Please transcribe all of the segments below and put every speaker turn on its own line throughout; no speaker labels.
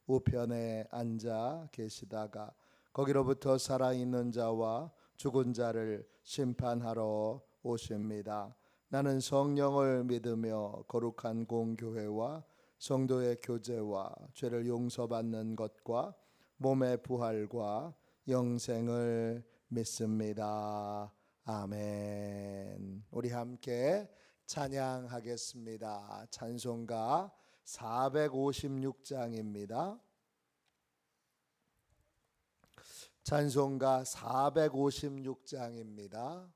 우편에 앉아 계시다가 거기로부터 살아있는 자와 죽은 자를 심판하러 오십니다. 나는 성령을 믿으며 거룩한 공교회와 성도의 교제와 죄를 용서받는 것과 몸의 부활과 영생을 믿습니다. 아멘. 우리 함께 찬양하겠습니다. 찬송가 456장입니다. 찬송가 456장입니다.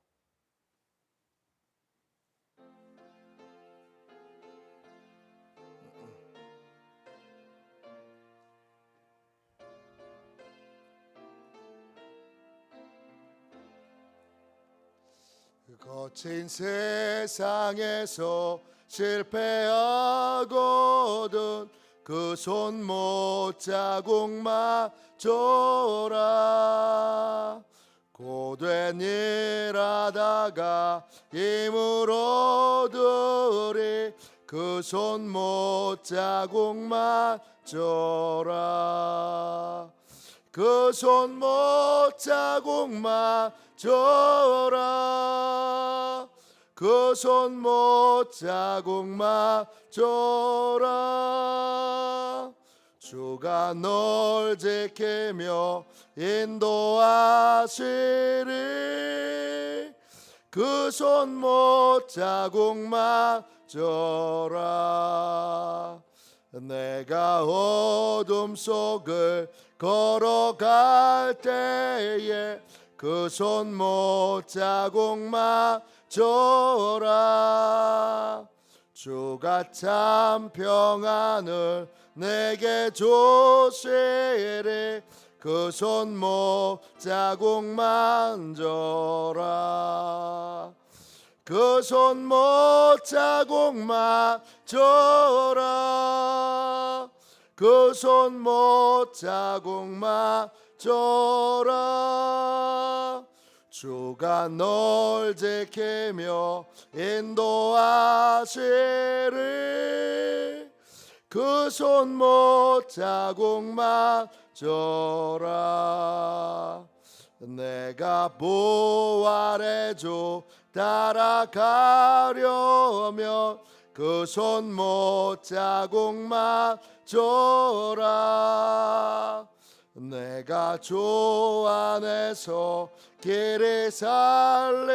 거친 세상에서 실패하거든 그 손 못 자국만 줘라. 고된 일 하다가 힘을 얻으리 그 손 못 자국만 줘라. 그 손 못 자국만 줘라. 그 손 못 자국만 줘라. 주가 널 지키며 인도하시리 그 손 못 자국만 줘라. 내가 어둠 속을 걸어갈 때에 그 손 못 자국만 줘라. 주가 참 평안을 내게 주시리 그 손 못 자국만 줘라. 그 손 못 자국만 줘라. 그 손 못 자국만 줘라. 주가 널 지키며 인도하시리 그 손 못 자국만 줘라. 내가 부활의 주 따라가려면 그 손 못 자국만 줘라. 내가 주 안에서 길이 살리라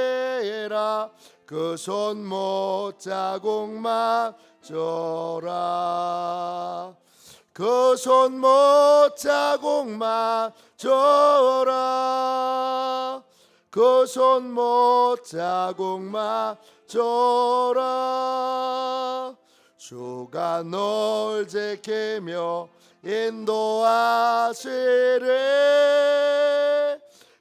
그 손 못 자국만 줘라. 그 손 못 자국만 줘라. 그 손 못 자국만 줘라. 주가 널 지키며 인도하시리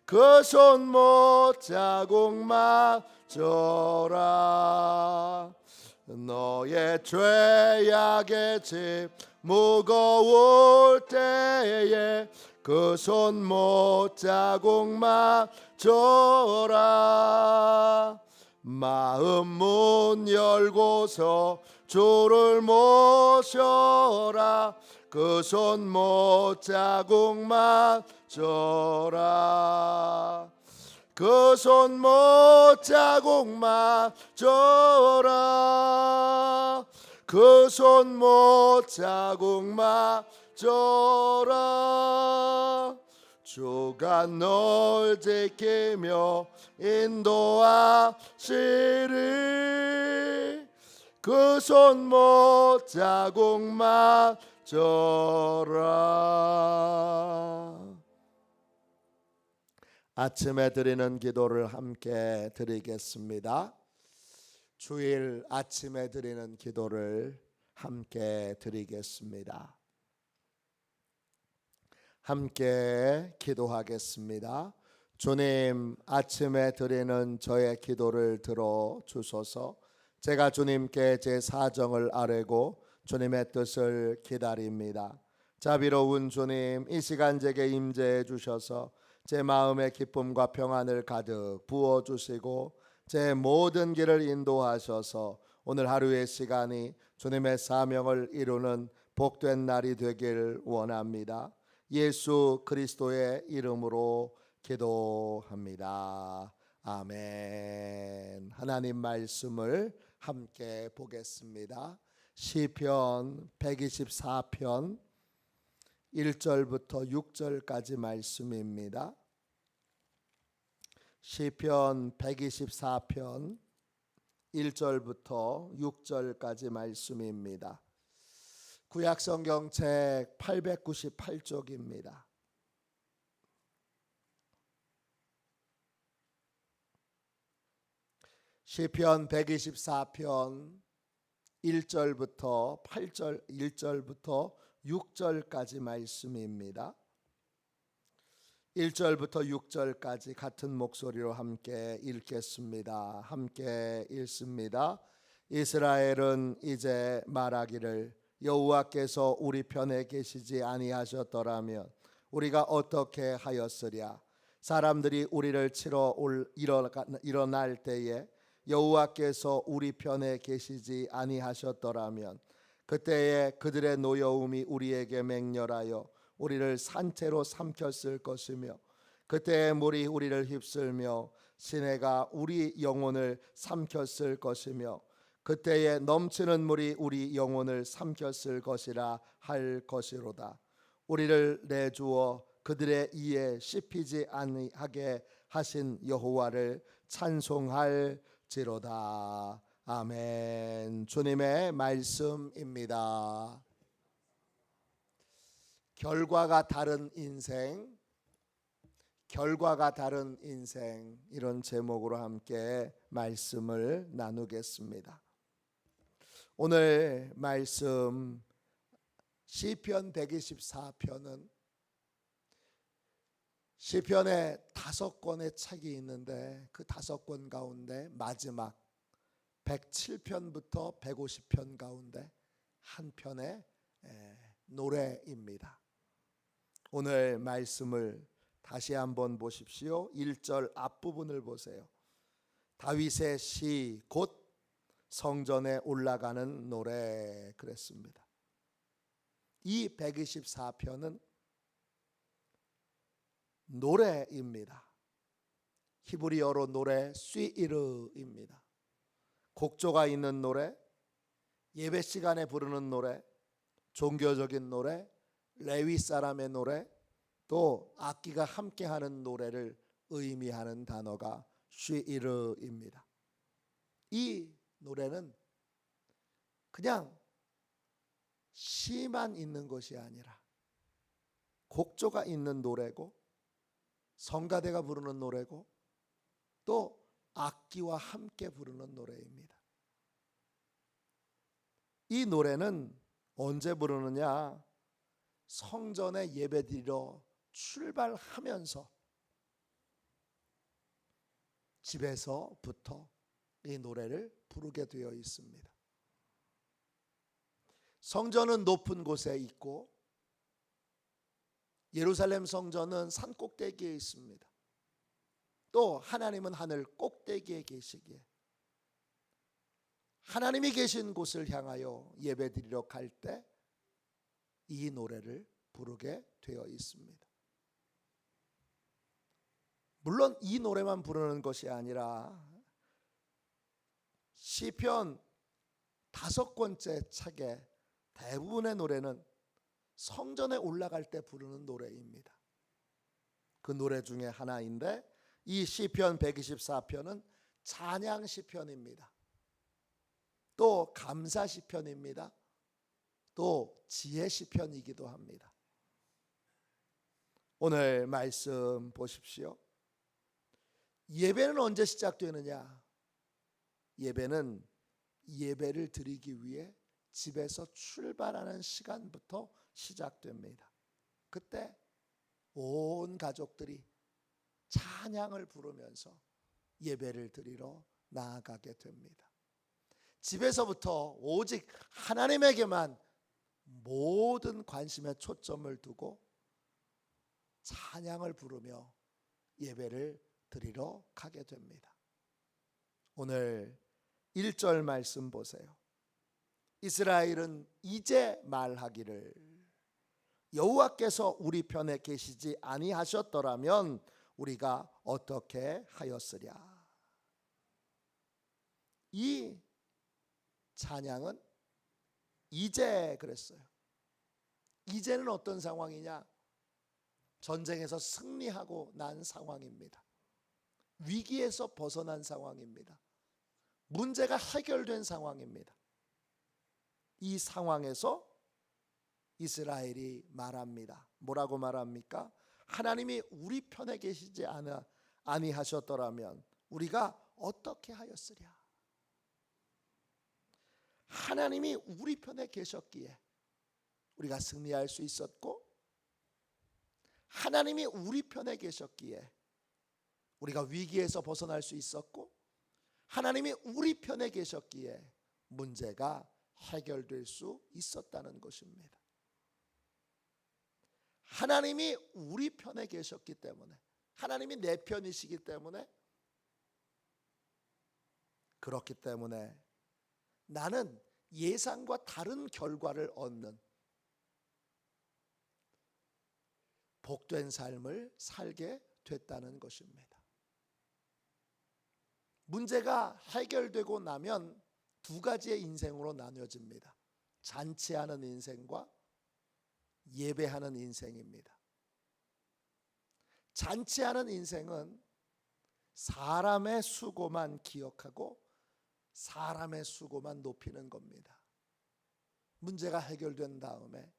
그 손 못 자국만 줘라. 너의 죄악의 짐 무거울 때에 그 손 못 자국만 줘라. 마음 문 열고서 주를 모셔라. 그 손 못 자국만 줘라. 그 손 못 자국만 줘라. 그 손 못 자국만 줘라. 주가 널 지키며 인도하시리 그 손 못 자국만 줘라. 아침에 드리는 기도를 함께 드리겠습니다. 주일 아침에 드리는 기도를 함께 드리겠습니다. 함께 기도하겠습니다. 주님, 아침에 드리는 저의 기도를 들어 주소서. 제가 주님께 제 사정을 아뢰고 주님의 뜻을 기다립니다. 자비로운 주님, 이 시간 제게 임재해 주셔서 제 마음의 기쁨과 평안을 가득 부어주시고 제 모든 길을 인도하셔서 오늘 하루의 시간이 주님의 사명을 이루는 복된 날이 되길 원합니다. 예수 그리스도의 이름으로 기도합니다. 아멘. 하나님 말씀을 함께 보겠습니다. 시편 124편 1절부터 6절까지 말씀입니다. 시편 124편 1절부터 6절까지 말씀입니다. 구약성경 책 898쪽입니다. 시편 124편 1절부터 6절까지 말씀입니다. 1절부터 6절까지 같은 목소리로 함께 읽겠습니다. 함께 읽습니다. 이스라엘은 이제 말하기를 여호와께서 우리 편에 계시지 아니하셨더라면 우리가 어떻게 하였으랴. 사람들이 우리를 치러 일어날 때에 여호와께서 우리 편에 계시지 아니하셨더라면 그때에 그들의 노여움이 우리에게 맹렬하여 우리를 산채로 삼켰을 것이며 그때의 물이 우리를 휩쓸며 시내가 우리 영혼을 삼켰을 것이며 그때에 넘치는 물이 우리 영혼을 삼켰을 것이라 할 것이로다. 우리를 내주어 그들의 이에 씹히지 아니하게 하신 여호와를 찬송할지로다. 아멘. 주님의 말씀입니다. 결과가 다른 인생, 결과가 다른 인생, 이런 제목으로 함께 말씀을 나누겠습니다. 오늘 말씀 시편 124편은 시편에 5권의 책이 있는데 그 5권 가운데 마지막 107편부터 150편 가운데 한 편의 노래입니다. 오늘 말씀을 다시 한번 보십시오. 1절 앞부분을 보세요. 다윗의 시 곧 성전에 올라가는 노래 그랬습니다. 이 124편은 노래입니다. 히브리어로 노래 스위르입니다. 곡조가 있는 노래, 예배 시간에 부르는 노래, 종교적인 노래, 레위 사람의 노래, 또 악기가 함께하는 노래를 의미하는 단어가 쉬이르입니다. 이 노래는 그냥 시만 있는 것이 아니라 곡조가 있는 노래고 성가대가 부르는 노래고 또 악기와 함께 부르는 노래입니다. 이 노래는 언제 부르느냐? 성전에 예배드리러 출발하면서 집에서부터 이 노래를 부르게 되어 있습니다. 성전은 높은 곳에 있고 예루살렘 성전은 산 꼭대기에 있습니다. 또 하나님은 하늘 꼭대기에 계시기에 하나님이 계신 곳을 향하여 예배드리러 갈 때 이 노래를 부르게 되어 있습니다. 물론 이 노래만 부르는 것이 아니라 시편 5권째 책의 대부분의 노래는 성전에 올라갈 때 부르는 노래입니다. 그 노래 중에 하나인데 이 시편 124편은 찬양 시편입니다. 또 감사 시편입니다. 또 지혜 시편이기도 합니다. 오늘 말씀 보십시오. 예배는 언제 시작되느냐? 예배는 예배를 드리기 위해 집에서 출발하는 시간부터 시작됩니다. 그때 온 가족들이 찬양을 부르면서 예배를 드리러 나아가게 됩니다. 집에서부터 오직 하나님에게만 모든 관심의 초점을 두고 찬양을 부르며 예배를 드리러 가게 됩니다. 오늘 1절 말씀 보세요. 이스라엘은 이제 말하기를 여호와께서 우리 편에 계시지 아니하셨더라면 우리가 어떻게 하였으랴. 이 찬양은 이제 그랬어요. 이제는 어떤 상황이냐? 전쟁에서 승리하고 난 상황입니다. 위기에서 벗어난 상황입니다. 문제가 해결된 상황입니다. 이 상황에서 이스라엘이 말합니다. 뭐라고 말합니까? 하나님이 우리 편에 계시지 아니하셨더라면 우리가 어떻게 하였으랴. 하나님이 우리 편에 계셨기에 우리가 승리할 수 있었고, 하나님이 우리 편에 계셨기에 우리가 위기에서 벗어날 수 있었고, 하나님이 우리 편에 계셨기에 문제가 해결될 수 있었다는 것입니다. 하나님이 우리 편에 계셨기 때문에, 하나님이 내 편이시기 때문에, 그렇기 때문에 나는 예상과 다른 결과를 얻는 복된 삶을 살게 됐다는 것입니다. 문제가 해결되고 나면 두 가지의 인생으로 나뉘어집니다. 잔치하는 인생과 예배하는 인생입니다. 잔치하는 인생은 사람의 수고만 기억하고 사람의 수고만 높이는 겁니다. 문제가 해결된 다음에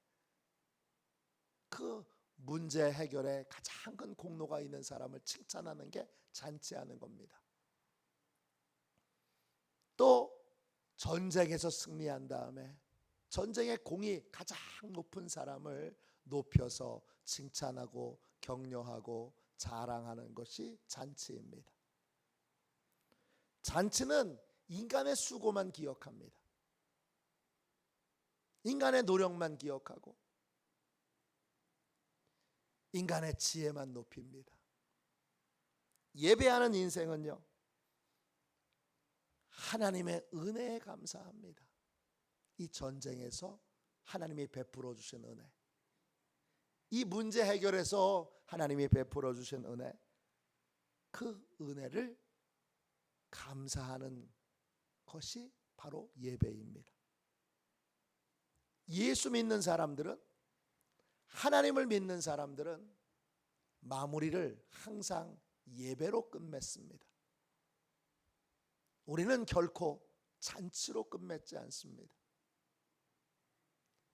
그 문제 해결에 가장 큰 공로가 있는 사람을 칭찬하는 게 잔치하는 겁니다. 또 전쟁에서 승리한 다음에 전쟁의 공이 가장 높은 사람을 높여서 칭찬하고 격려하고 자랑하는 것이 잔치입니다. 잔치는 인간의 수고만 기억합니다. 인간의 노력만 기억하고 인간의 지혜만 높입니다. 예배하는 인생은요, 하나님의 은혜에 감사합니다. 이 전쟁에서 하나님이 베풀어 주신 은혜, 이 문제 해결에서 하나님이 베풀어 주신 은혜, 그 은혜를 감사하는 것이 바로 예배입니다. 예수 믿는 사람들은, 하나님을 믿는 사람들은 마무리를 항상 예배로 끝맺습니다. 우리는 결코 잔치로 끝맺지 않습니다.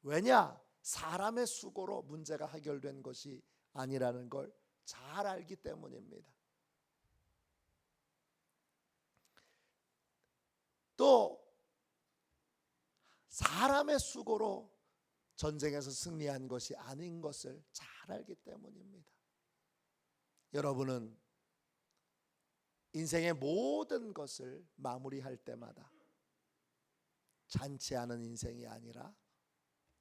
왜냐? 사람의 수고로 문제가 해결된 것이 아니라는 걸 잘 알기 때문입니다. 또 사람의 수고로 전쟁에서 승리한 것이 아닌 것을 잘 알기 때문입니다. 여러분은 인생의 모든 것을 마무리할 때마다 잔치하는 인생이 아니라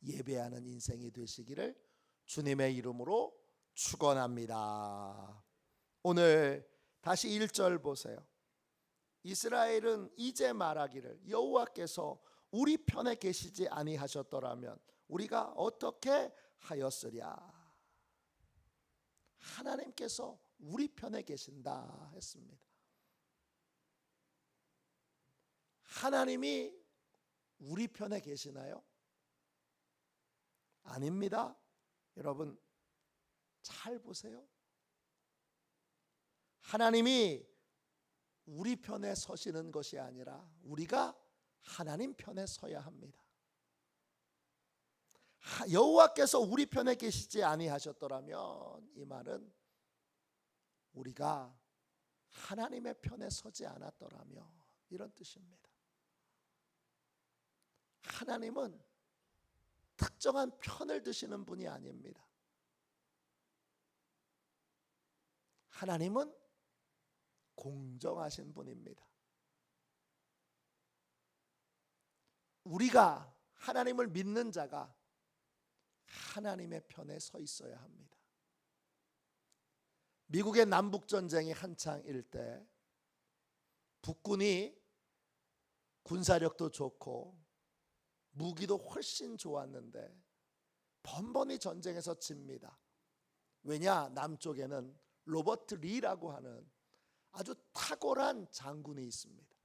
예배하는 인생이 되시기를 주님의 이름으로 축원합니다. 오늘 다시 1절 보세요. 이스라엘은 이제 말하기를 여호와께서 우리 편에 계시지 아니하셨더라면 우리가 어떻게 하였으랴. 하나님께서 우리 편에 계신다 했습니다. 하나님이 우리 편에 계시나요? 아닙니다. 여러분 잘 보세요. 하나님이 우리 편에 서시는 것이 아니라 우리가 하나님 편에 서야 합니다. 여호와께서 우리 편에 계시지 아니하셨더라면, 이 말은 우리가 하나님의 편에 서지 않았더라면, 이런 뜻입니다. 하나님은 특정한 편을 드시는 분이 아닙니다. 하나님은 공정하신 분입니다. 우리가 하나님을 믿는 자가 하나님의 편에 서 있어야 합니다. 미국의 남북전쟁이 한창일 때 북군이 군사력도 좋고 무기도 훨씬 좋았는데 번번이 전쟁에서 집니다. 왜냐? 남쪽에는 로버트 리라고 하는 아주 탁월한 장군이 있습니다.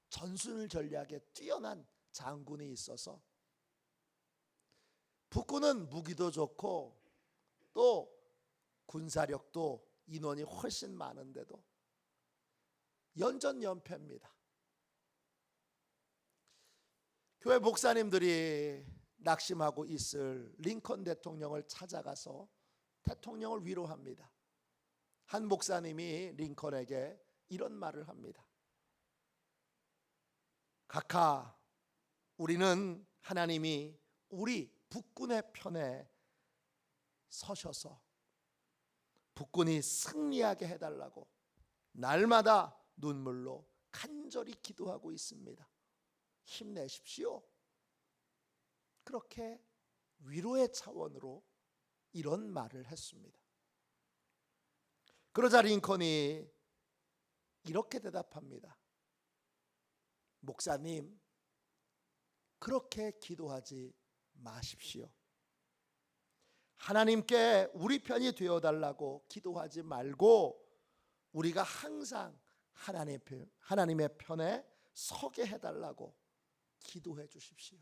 전술 전략에 뛰어난 장군이 있어서 북군은 무기도 좋고 또 군사력도 인원이 훨씬 많은데도 연전연패입니다. 교회 목사님들이 낙심하고 있을 링컨 대통령을 찾아가서 대통령을 위로합니다. 한 목사님이 링컨에게 이런 말을 합니다. 각하, 우리는 하나님이 우리 북군의 편에 서셔서 북군이 승리하게 해달라고 날마다 눈물로 간절히 기도하고 있습니다. 힘내십시오. 그렇게 위로의 차원으로 이런 말을 했습니다. 그러자 링컨이 이렇게 대답합니다. 목사님, 그렇게 기도하지 마십시오. 하나님께 우리 편이 되어달라고 기도하지 말고 우리가 항상 하나님의 편에 서게 해달라고 기도해 주십시오.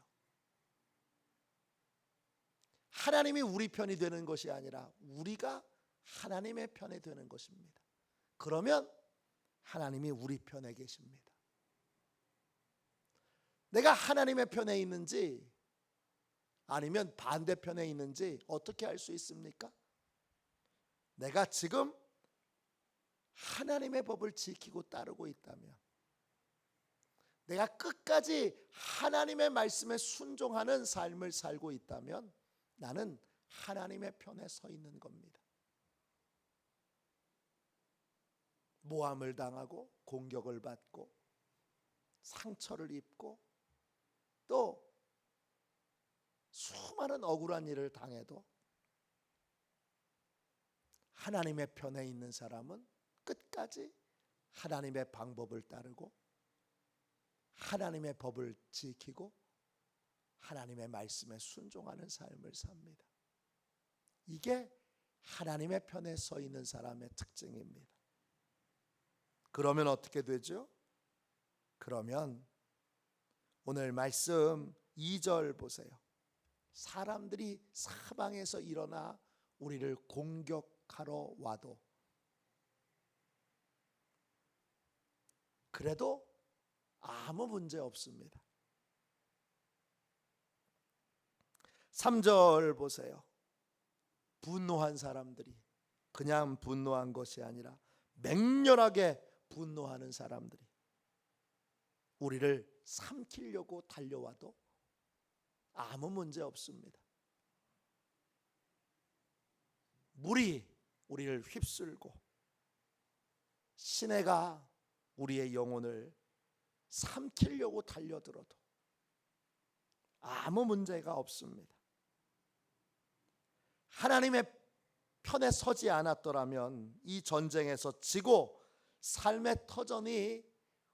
하나님이 우리 편이 되는 것이 아니라 우리가 하나님의 편에 되는 것입니다. 그러면 하나님이 우리 편에 계십니다. 내가 하나님의 편에 있는지 아니면 반대편에 있는지 어떻게 알 수 있습니까? 내가 지금 하나님의 법을 지키고 따르고 있다면, 내가 끝까지 하나님의 말씀에 순종하는 삶을 살고 있다면 나는 하나님의 편에 서 있는 겁니다. 모함을 당하고 공격을 받고 상처를 입고 또 수많은 억울한 일을 당해도 하나님의 편에 있는 사람은 끝까지 하나님의 방법을 따르고 하나님의 법을 지키고 하나님의 말씀에 순종하는 삶을 삽니다. 이게 하나님의 편에 서 있는 사람의 특징입니다. 그러면 어떻게 되죠? 그러면 오늘 말씀 2절 보세요. 사람들이 사방에서 일어나 우리를 공격하러 와도 그래도 아무 문제 없습니다. 3절 보세요. 분노한 사람들이 그냥 분노한 것이 아니라 맹렬하게 분노하는 사람들이 우리를 삼키려고 달려와도 아무 문제 없습니다. 물이 우리를 휩쓸고 시내가 우리의 영혼을 삼키려고 달려들어도 아무 문제가 없습니다. 하나님의 편에 서지 않았더라면 이 전쟁에서 지고 삶의 터전이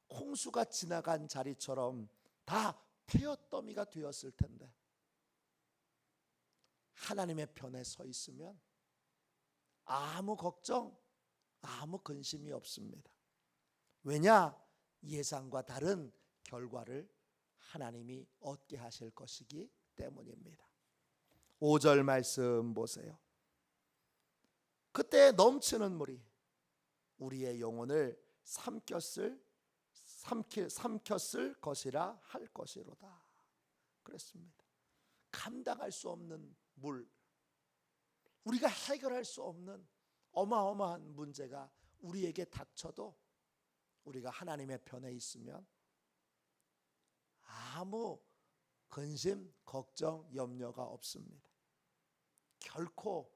홍수가 지나간 자리처럼 다 폐허더미가 되었을 텐데, 하나님의 편에 서 있으면 아무 걱정, 아무 근심이 없습니다. 왜냐? 예상과 다른 결과를 하나님이 얻게 하실 것이기 때문입니다. 5절 말씀 보세요. 그때 넘치는 물이 우리의 영혼을 삼켰을 것이라 할 것이로다 그랬습니다. 감당할 수 없는 물, 우리가 해결할 수 없는 어마어마한 문제가 우리에게 닥쳐도 우리가 하나님의 편에 있으면 아무 근심, 걱정, 염려가 없습니다. 결코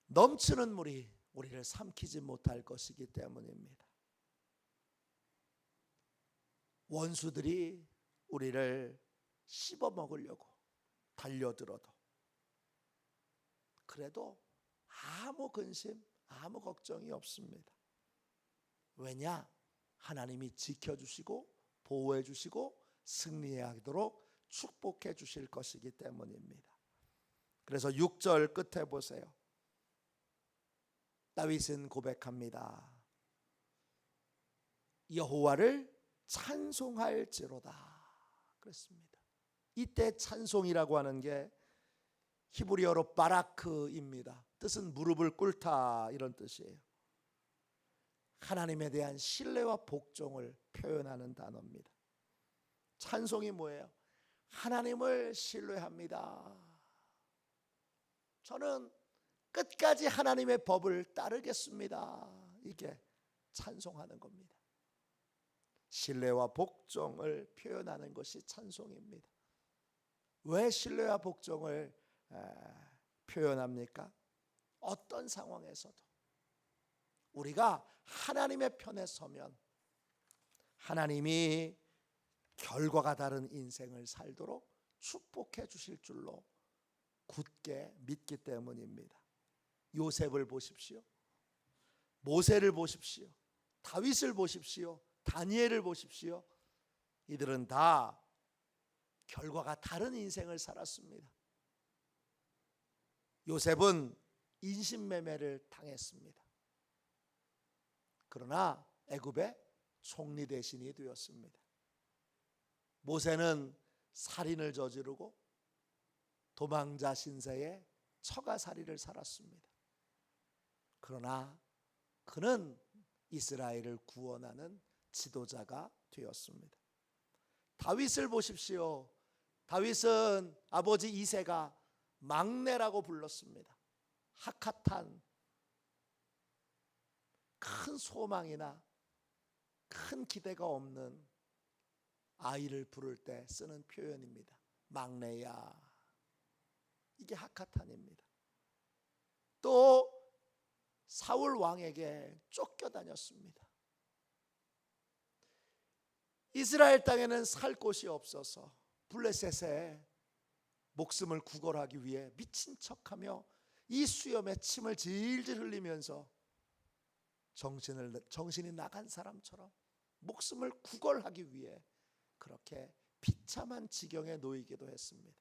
넘치는 물이 우리를 삼키지 못할 것이기 때문입니다. 원수들이 우리를 씹어먹으려고 달려들어도 그래도 아무 근심, 아무 걱정이 없습니다. 왜냐? 하나님이 지켜주시고 보호해 주시고 승리하도록 축복해 주실 것이기 때문입니다. 그래서 6절 끝에 보세요. 다윗은 고백합니다. 여호와를 찬송할지로다 그랬습니다. 이때 찬송이라고 하는 게 히브리어로 바라크입니다. 뜻은 무릎을 꿇다 이런 뜻이에요. 하나님에 대한 신뢰와 복종을 표현하는 단어입니다. 찬송이 뭐예요? 하나님을 신뢰합니다. 저는 끝까지 하나님의 법을 따르겠습니다. 이게 찬송하는 겁니다. 신뢰와 복종을 표현하는 것이 찬송입니다. 왜 신뢰와 복종을 표현합니까? 어떤 상황에서도 우리가 하나님의 편에 서면 하나님이 결과가 다른 인생을 살도록 축복해 주실 줄로 굳게 믿기 때문입니다. 요셉을 보십시오. 모세를 보십시오. 다윗을 보십시오. 다니엘을 보십시오. 이들은 다 결과가 다른 인생을 살았습니다. 요셉은 인신매매를 당했습니다. 그러나 애굽의 총리 대신이 되었습니다. 모세는 살인을 저지르고 도망자 신세의 처가살이를 살았습니다. 그러나 그는 이스라엘을 구원하는 지도자가 되었습니다. 다윗을 보십시오. 다윗은 아버지 이새가 막내라고 불렀습니다. 하카탄, 큰 소망이나 큰 기대가 없는 아이를 부를 때 쓰는 표현입니다. 막내야. 이게 하카탄입니다. 또 사울 왕에게 쫓겨다녔습니다. 이스라엘 땅에는 살 곳이 없어서 블레셋에 목숨을 구걸하기 위해 미친 척하며 이 수염에 침을 질질 흘리면서 정신이 나간 사람처럼 목숨을 구걸하기 위해 그렇게 비참한 지경에 놓이기도 했습니다.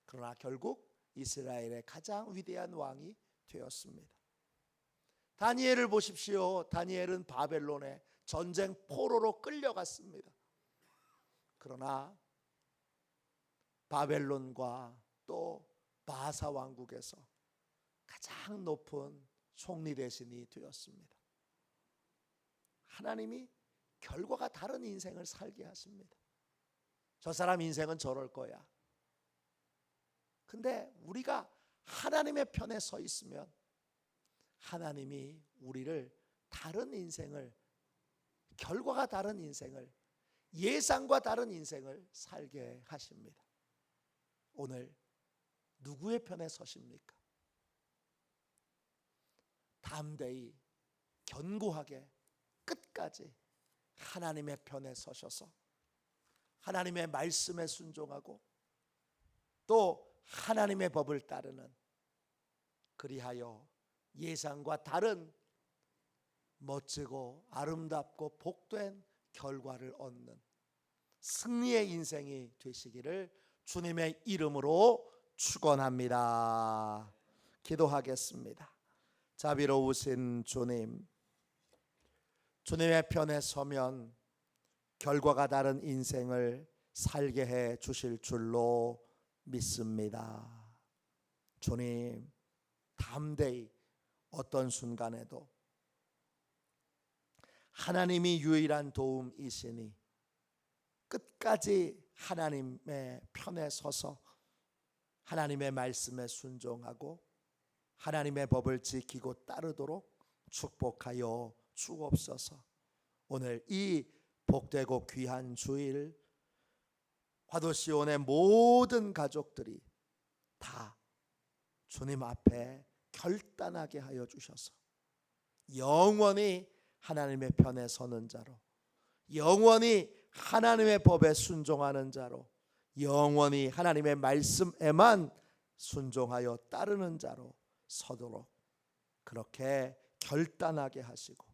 그러나 결국 이스라엘의 가장 위대한 왕이 되었습니다. 다니엘을 보십시오. 다니엘은 바벨론에 전쟁 포로로 끌려갔습니다. 그러나 바벨론과 또 바사 왕국에서 가장 높은 총리 대신이 되었습니다. 하나님이 결과가 다른 인생을 살게 하십니다. 저 사람 인생은 저럴 거야. 근데 우리가 하나님의 편에 서 있으면 하나님이 우리를 다른 인생을, 결과가 다른 인생을, 예상과 다른 인생을 살게 하십니다. 오늘 누구의 편에 서십니까? 담대히 견고하게 끝까지 하나님의 편에 서셔서 하나님의 말씀에 순종하고 또 하나님의 법을 따르는, 그리하여 예상과 다른 멋지고 아름답고 복된 결과를 얻는 승리의 인생이 되시기를 주님의 이름으로 축원합니다. 기도하겠습니다. 자비로우신 주님, 주님의 편에 서면 결과가 다른 인생을 살게 해 주실 줄로 믿습니다. 주님, 담대히 어떤 순간에도 하나님이 유일한 도움이시니 끝까지 하나님의 편에 서서 하나님의 말씀에 순종하고 하나님의 법을 지키고 따르도록 축복하여 주옵소서. 오늘 이 복되고 귀한 주일 화도시온의 모든 가족들이 다 주님 앞에 결단하게 하여 주셔서 영원히 하나님의 편에 서는 자로, 영원히 하나님의 법에 순종하는 자로, 영원히 하나님의 말씀에만 순종하여 따르는 자로 서도록 그렇게 결단하게 하시고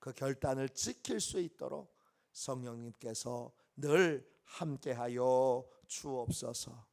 그 결단을 지킬 수 있도록 성령님께서 늘 함께하여 주옵소서.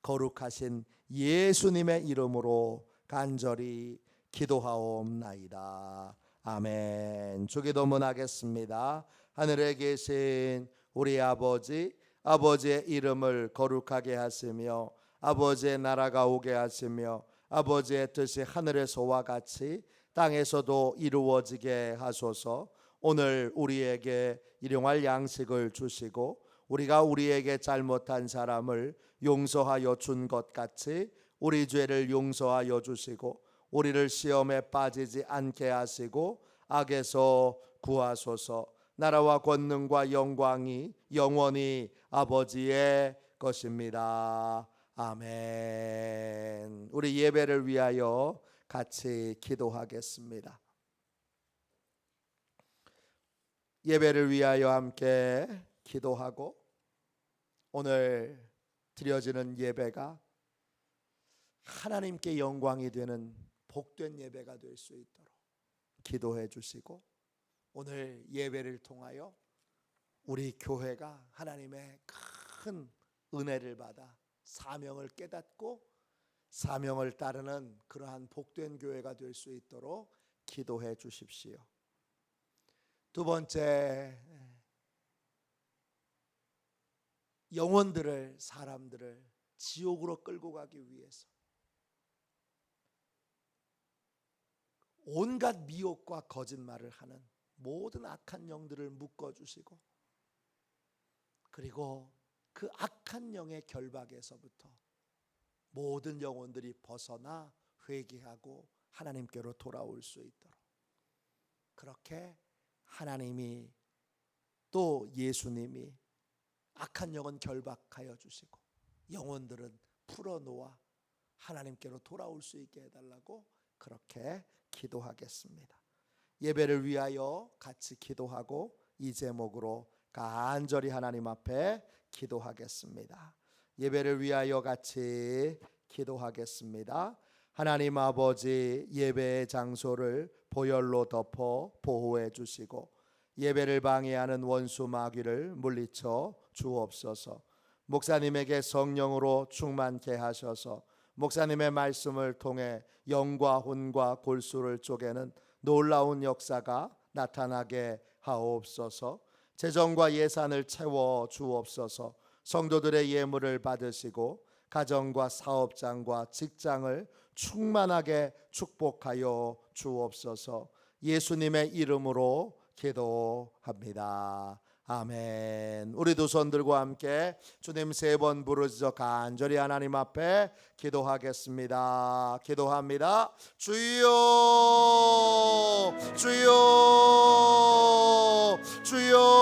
거룩하신 예수님의 이름으로 간절히 기도하옵나이다. 아멘. 주기도문 하겠습니다. 하늘에 계신 우리 아버지, 아버지의 이름을 거룩하게 하시며 아버지의 나라가 오게 하시며 아버지의 뜻이 하늘에서와 같이 땅에서도 이루어지게 하소서. 오늘 우리에게 일용할 양식을 주시고 우리가 우리에게 잘못한 사람을 용서하여 준 것 같이 우리 죄를 용서하여 주시고 우리를 시험에 빠지지 않게 하시고 악에서 구하소서. 나라와 권능과 영광이 영원히 아버지의 것입니다. 아멘. 우리 예배를 위하여 같이 기도하겠습니다. 예배를 위하여 함께 기도하고 오늘 드려지는 예배가 하나님께 영광이 되는 복된 예배가 될 수 있도록 기도해 주시고 오늘 예배를 통하여 우리 교회가 하나님의 큰 은혜를 받아 사명을 깨닫고 사명을 따르는 그러한 복된 교회가 될 수 있도록 기도해 주십시오. 두 번째, 영혼들을 사람들을 지옥으로 끌고 가기 위해서 온갖 미혹과 거짓말을 하는 모든 악한 영들을 묶어주시고 그리고 그 악한 영의 결박에서부터 모든 영혼들이 벗어나 회개하고 하나님께로 돌아올 수 있도록 그렇게 하나님이 또 예수님이 악한 영은 결박하여 주시고 영혼들은 풀어놓아 하나님께로 돌아올 수 있게 해달라고 그렇게 기도하겠습니다. 예배를 위하여 같이 기도하고 이 제목으로 간절히 하나님 앞에 기도하겠습니다. 예배를 위하여 같이 기도하겠습니다. 하나님 아버지, 예배의 장소를 보혈로 덮어 보호해 주시고 예배를 방해하는 원수 마귀를 물리쳐 주옵소서. 목사님에게 성령으로 충만케 하셔서 목사님의 말씀을 통해 영과 혼과 골수를 쪼개는 놀라운 역사가 나타나게 하옵소서. 재정과 예산을 채워 주옵소서. 성도들의 예물을 받으시고 가정과 사업장과 직장을 충만하게 축복하여 주옵소서. 예수님의 이름으로 기도합니다. 아멘. 우리 두 손 들고 함께 주님 3번 부르짖어 간절히 하나님 앞에 기도하겠습니다. 기도합니다. 주여, 주여, 주여.